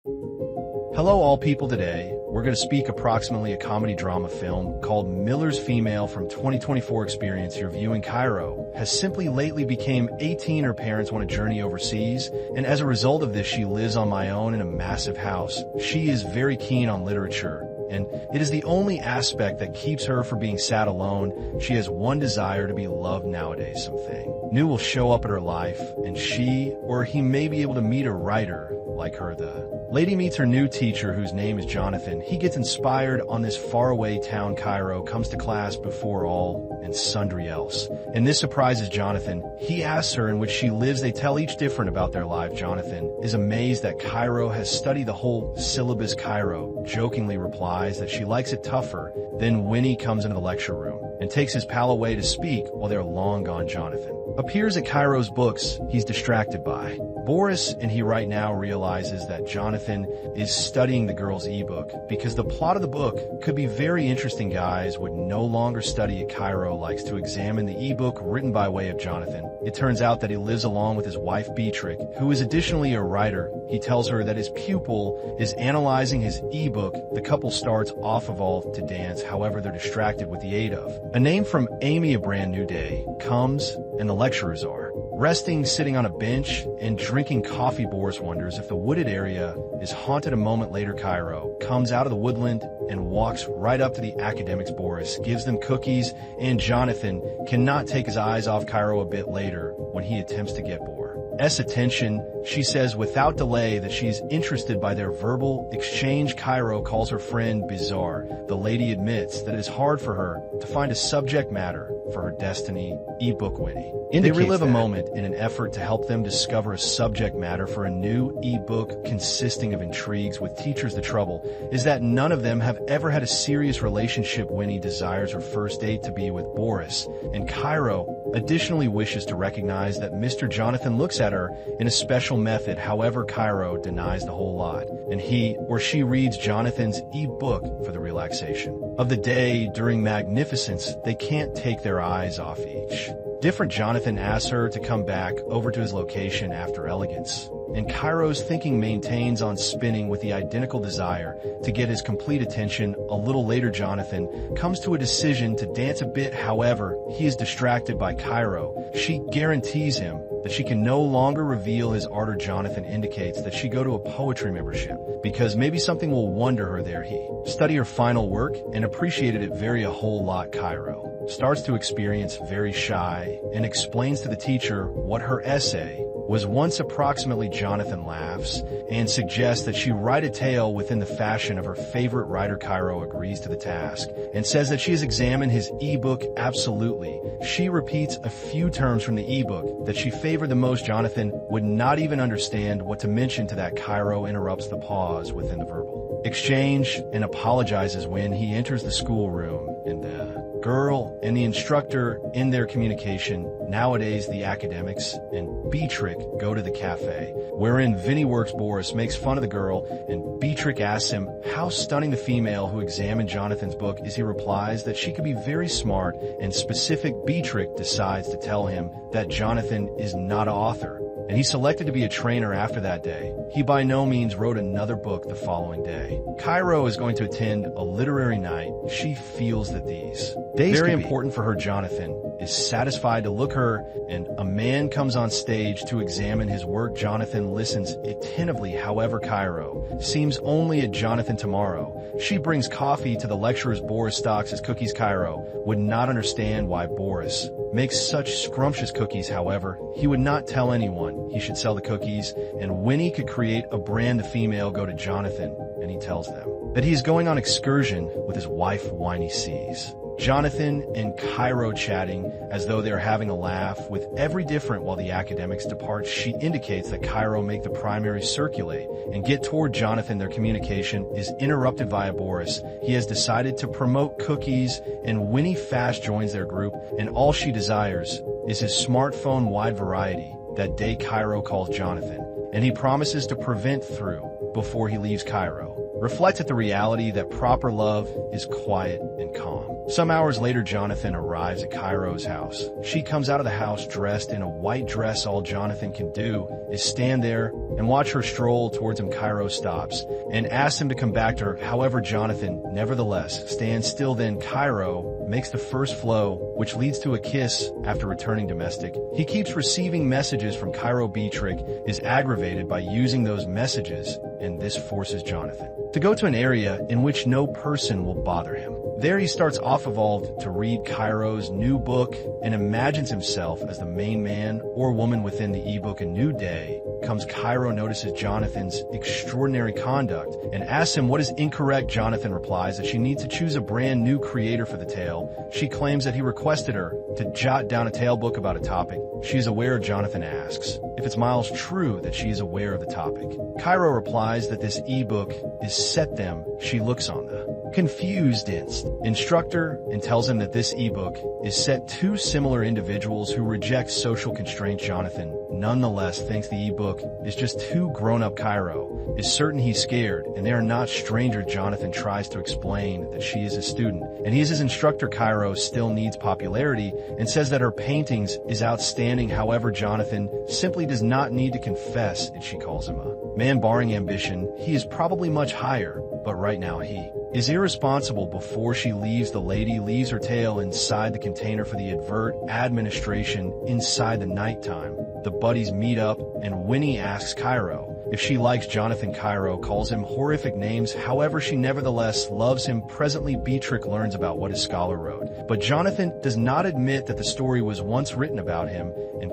Hello all people. Today, we're going to speak approximately a comedy drama film called Miller's Female from 2024 experience. Your viewing Cairo has simply lately became 18. Her parents want to journey overseas, and as a result of this, she lives on my own in a massive house. She is very keen on literature, and it is the only aspect that keeps her from being sad alone. She has one desire: to be loved nowadays. Something new will show up in her life, and she or he may be able to meet a writer like her. The lady meets her new teacher, whose name is Jonathan. He gets inspired on this faraway town. Cairo comes to class before all and sundry else, and this surprises Jonathan. He asks her in which she lives. They tell each different about their life. Jonathan is amazed that Cairo has studied the whole syllabus. Cairo jokingly replies that she likes it tougher. Then Winnie comes into the lecture room and takes his pal away to speak while they're long gone. Jonathan appears at Cairo's books he's distracted by Boris, and he right now realizes that Jonathan is studying the girl's ebook because the plot of the book could be very interesting. Guys would no longer study it. Cairo likes to examine the ebook written by way of Jonathan. It turns out that he lives along with his wife Beatrix, who is additionally a writer. He tells her that his pupil is analyzing his ebook. The couple starts off evolved to dance, however they're distracted with the aid of a name from Amy. A brand new day comes, and the lecturers are resting, sitting on a bench and drinking coffee. Boris wonders if the wooded area is haunted. A moment later, Cairo comes out of the woodland and walks right up to the academics. Boris gives them cookies, and Jonathan cannot take his eyes off Cairo. A bit later, when he attempts to get Boris' attention, she says without delay that she's interested by their verbal exchange. Cairo calls her friend bizarre. The lady admits that it is hard for her to find a subject matter for her destiny. Ebook Winnie they relive a moment in an effort to help them discover a subject matter for a new ebook consisting of intrigues with teachers. The trouble is that none of them have ever had a serious relationship. Winnie desires her first date to be with Boris, and Cairo additionally wishes to recognize that Mr. Jonathan looks at her in a special method. However, Cairo denies the whole lot, and he or she reads Jonathan's ebook for the relaxation of the day. During magnificence, they can't take their eyes off each different. Jonathan asks her to come back over to his location after elegance, and Cairo's thinking maintains on spinning with the identical desire to get his complete attention. A little later, Jonathan comes to a decision to dance a bit. However, he is distracted by Cairo. She guarantees him that she can no longer reveal his ardor. Jonathan indicates that she go to a poetry membership because maybe something will wonder her there. He study her final work and appreciated it very a whole lot. Cairo starts to experience very shy and explains to the teacher what her essay was once approximately. Jonathan laughs and suggests that she write a tale within the fashion of her favorite writer. Cairo agrees to the task and says that she has examined his ebook. Absolutely. She repeats a few terms from the ebook that she favored the most. Jonathan would not even understand what to mention to that. Cairo interrupts the pause within the verbal exchange and apologizes when he enters the schoolroom, and the girl and the instructor in their communication, nowadays the academics, and Beatrix go to the cafe, wherein Vinny works. Boris makes fun of the girl, and Beatrix asks him how stunning the female who examined Jonathan's book is. He replies that she could be very smart and specific. Beatrix decides to tell him that Jonathan is not an author, and he selected to be a trainer after that day. He by no means wrote another book the following day. Cairo is going to attend a literary night. She feels that these days very important for her. Jonathan is satisfied to look her, and a man comes on stage to examine his work. Jonathan listens attentively. However, Cairo seems only at Jonathan tomorrow. She brings coffee to the lecturers. Boris stocks his cookies. Cairo would not understand why Boris makes such scrumptious cookies. However, he would not tell anyone he should sell the cookies, and Winnie could create a brand. The female go to Jonathan, and he tells them that he's going on excursion with his wife. Winnie sees Jonathan and Cairo chatting as though they're having a laugh with every different. While the academics depart, she indicates that Cairo make the primary circulate and get toward Jonathan. Their communication is interrupted via Boris. He has decided to promote cookies, and Winnie fast joins their group, and all she desires is his smartphone wide variety. That day, Cairo calls Jonathan, and he promises to prevent through before he leaves Cairo. reflect at the reality that proper love is quiet and calm. Some hours later, Jonathan arrives at Cairo's house. She comes out of the house dressed in a white dress. All Jonathan can do is stand there and watch her stroll towards him. Cairo stops and asks him to come back to her. However, Jonathan nevertheless stands still. Then Cairo makes the first flow, which leads to a kiss after returning domestic. He keeps receiving messages from Cairo. Beatrick is aggravated by using those messages, and this forces Jonathan to go to an area in which no person will bother him. There he starts off evolved to read Cairo's new book and imagines himself as the main man or woman within the ebook. A new day comes. Cairo notices Jonathan's extraordinary conduct and asks him what is incorrect. Jonathan replies that she needs to choose a brand new creator for the tale. She claims that he requested her to jot down a tale book about a topic. She is aware. Jonathan asks if it's Miles true that she is aware of the topic. Cairo replies that this ebook is set them. She looks on the confused instructor and tells him that this ebook is set two similar individuals who reject social constraints. Jonathan nonetheless thinks the ebook is just too grown-up. Cairo is certain he's scared and they are not strangers. Jonathan tries to explain that she is a student and he is his instructor. Cairo still needs popularity and says that her paintings is outstanding. However, Jonathan simply does not need to confess it. She calls him a man barring ambition. He is probably much higher, but right now he is irresponsible. Before she leaves, the lady leaves her tale inside the container for the advert administration. Inside the nighttime, the buddies meet up and Winnie asks Cairo if she likes Jonathan. Cairo calls him horrific names. However, she nevertheless loves him. Presently, Beatrick learns about what his scholar wrote, but Jonathan does not admit that the story was once written about him, and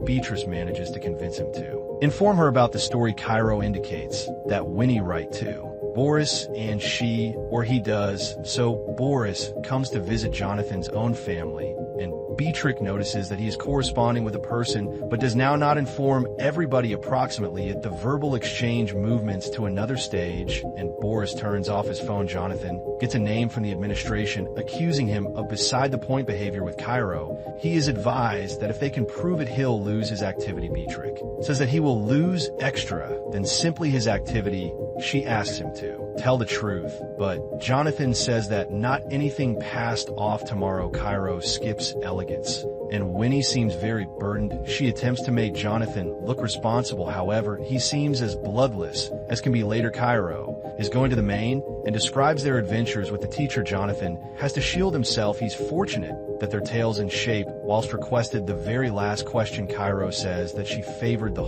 Beatrice manages to convince him to inform her about the story. Cairo indicates that Winnie write too. Boris and she, or he does, so Boris comes to visit Jonathan's own family, and Beatrick notices that he is corresponding with a person, but does now not inform everybody. Approximately at the verbal exchange movements to another stage, and Boris turns off his phone. Jonathan gets a name from the administration accusing him of beside-the-point behavior with Cairo. He is advised that if they can prove it, he'll lose his activity. Beatrick says that he will lose extra than simply his activity. She asks him to tell the truth, but Jonathan says that not anything passed off tomorrow. Cairo skips elegance, and Winnie seems very burdened. She attempts to make Jonathan look responsible. However, he seems as bloodless as can be. Later, Cairo is going to the main and describes their adventures with the teacher. Jonathan has to shield himself. He's fortunate that their tale's in shape, whilst requested the very last question. Cairo says that she favored the